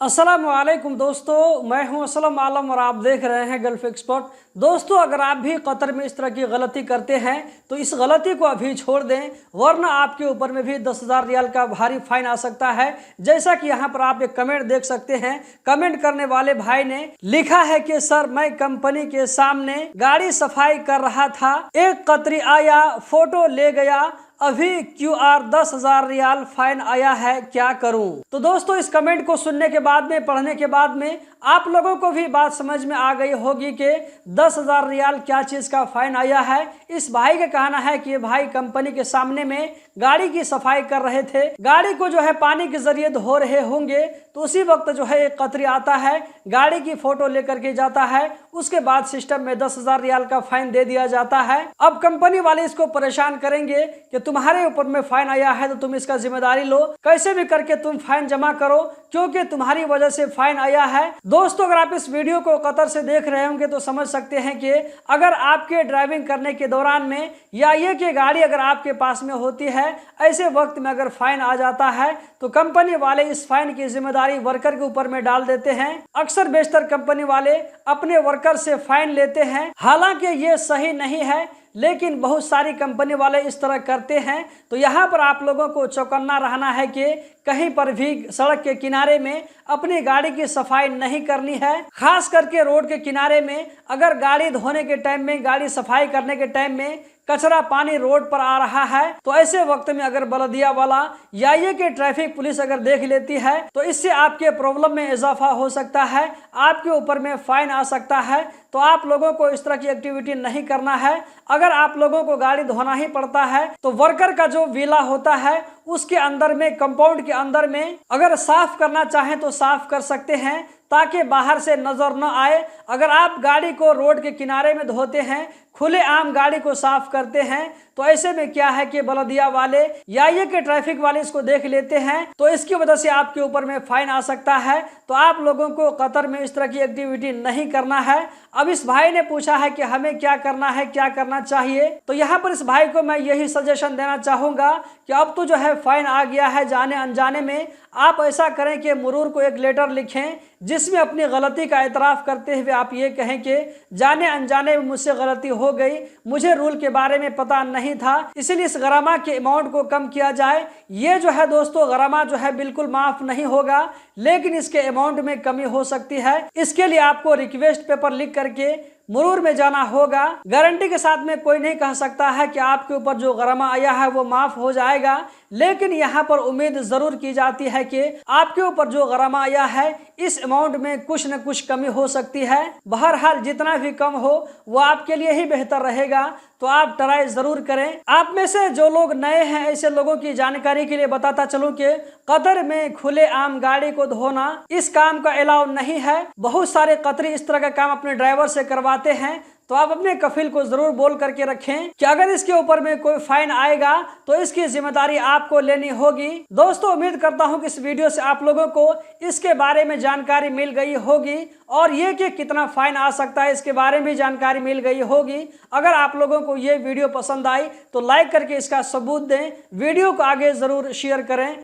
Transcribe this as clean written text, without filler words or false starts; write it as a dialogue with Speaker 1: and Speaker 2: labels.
Speaker 1: अस्सलामुअलैकुम दोस्तों, मैं हूं असलम आलम और आप देख रहे हैं गल्फ एक्सपर्ट। दोस्तों, अगर आप भी कतर में इस तरह की गलती करते हैं तो इस गलती को अभी छोड़ दें, वरना आपके ऊपर में भी 10,000 रियाल का भारी फाइन आ सकता है। जैसा कि यहाँ पर आप एक कमेंट देख सकते हैं। कमेंट करने वाले भाई ने लिखा है कि सर, मैं कंपनी के सामने गाड़ी सफाई कर रहा था, एक कतरी आया, फोटो ले गया, अभी QR 10,000 रियाल फाइन आया है, क्या करूं। तो दोस्तों, इस कमेंट को सुनने के बाद में, पढ़ने के बाद में आप लोगों को भी बात समझ में आ गई होगी कि 10,000 रियाल क्या चीज का फाइन आया है। इस भाई का कहना है कि ये भाई कंपनी के सामने में गाड़ी की सफाई कर रहे थे, गाड़ी को जो है पानी के जरिए धो रहे होंगे, तो उसी वक्त जो है एक कतरी आता है, गाड़ी की फोटो लेकर के जाता है, उसके बाद सिस्टम में 10,000 रियाल का फाइन दे दिया जाता है। अब कंपनी वाले इसको परेशान करेंगे कि तुम्हारे ऊपर में फाइन आया है तो तुम इसका जिम्मेदारी लो, कैसे भी करके तुम फाइन जमा करो, क्योंकि तुम्हारी वजह से फाइन आया है। दोस्तों, अगर आप इस वीडियो को कतर से देख रहे होंगे तो समझ सकते हैं कि अगर आपके ड्राइविंग करने के दौरान में या ये कि गाड़ी अगर आपके पास में होती है, ऐसे वक्त में अगर फाइन आ जाता है तो कंपनी वाले इस फाइन की जिम्मेदारी वर्कर के ऊपर में डाल देते हैं। अक्सर बेशतर कंपनी वाले अपने वर्कर से फाइन लेते हैं, हालांकि ये सही नहीं है, लेकिन बहुत सारी कंपनी वाले इस तरह करते हैं। तो यहाँ पर आप लोगों को चौकन्ना रहना है कि कहीं पर भी सड़क के किनारे में अपनी गाड़ी की सफाई नहीं करनी है। खास करके रोड के किनारे में अगर गाड़ी धोने के टाइम में, गाड़ी सफाई करने के टाइम में कचरा पानी रोड पर आ रहा है, तो ऐसे वक्त में अगर बलदिया वाला या ये कि ट्रैफिक पुलिस अगर देख लेती है तो इससे आपके प्रॉब्लम में इजाफा हो सकता है, आपके ऊपर में फाइन आ सकता है। तो आप लोगों को इस तरह की एक्टिविटी नहीं करना है। अगर आप लोगों को गाड़ी धोना ही पड़ता है तो वर्कर का जो विला होता है उसके अंदर में, कंपाउंड के अंदर में अगर साफ करना चाहें तो साफ कर सकते हैं, ताकि बाहर से नजर न आए। अगर आप गाड़ी को रोड के किनारे में धोते हैं, खुले आम गाड़ी को साफ करते हैं, तो ऐसे में क्या है कि बलदिया वाले या ये कि ट्रैफिक वाले इसको देख लेते हैं, तो इसकी वजह से आपके ऊपर में फाइन आ सकता है। तो आप लोगों को कतर में इस तरह की एक्टिविटी नहीं करना है। अब इस भाई ने पूछा है कि हमें क्या करना है, क्या करना चाहिए। तो यहाँ पर इस भाई को मैं यही सजेशन देना चाहूंगा कि अब तो जो है फाइन आ गया है जाने अनजाने में, आप ऐसा करें कि मुरूर को एक लेटर लिखें जिसमें अपनी गलती का एतराफ़ करते हुए आप ये कहें कि जाने अनजाने में मुझसे गलती हो गई, मुझे रूल के बारे में पता नहीं था, इसलिए इस गरामा के अमाउंट को कम किया जाए। ये जो है दोस्तों, गरामा जो है बिल्कुल माफ़ नहीं होगा, लेकिन इसके अमाउंट में कमी हो सकती है। इसके लिए आपको रिक्वेस्ट पेपर लिख करके मुरूर में जाना होगा। गारंटी के साथ में कोई नहीं कह सकता है कि आपके ऊपर जो गरमा आया है वो माफ हो जाएगा, लेकिन यहाँ पर उम्मीद जरूर की जाती है कि आपके ऊपर जो गरमा आया है इस अमाउंट में कुछ न कुछ कमी हो सकती है। बहरहाल जितना भी कम हो वो आपके लिए ही बेहतर रहेगा, तो आप ट्राई जरूर करें। आप में से जो लोग नए हैं, ऐसे लोगों की जानकारी के लिए बताता चलूं कि कतर में खुले आम गाड़ी को धोना इस काम का अलाउ नहीं है। बहुत सारे कतरी इस तरह का काम अपने ड्राइवर से करवाते हैं, तो आप अपने कफिल को जरूर बोल करके रखें कि अगर इसके ऊपर में कोई फाइन आएगा तो इसकी जिम्मेदारी आपको लेनी होगी। दोस्तों, उम्मीद करता हूं कि इस वीडियो से आप लोगों को इसके बारे में जानकारी मिल गई होगी और ये कि कितना फाइन आ सकता है इसके बारे में भी जानकारी मिल गई होगी। अगर आप लोगों को ये वीडियो पसंद आई तो लाइक करके इसका सबूत दें, वीडियो को आगे जरूर शेयर करें।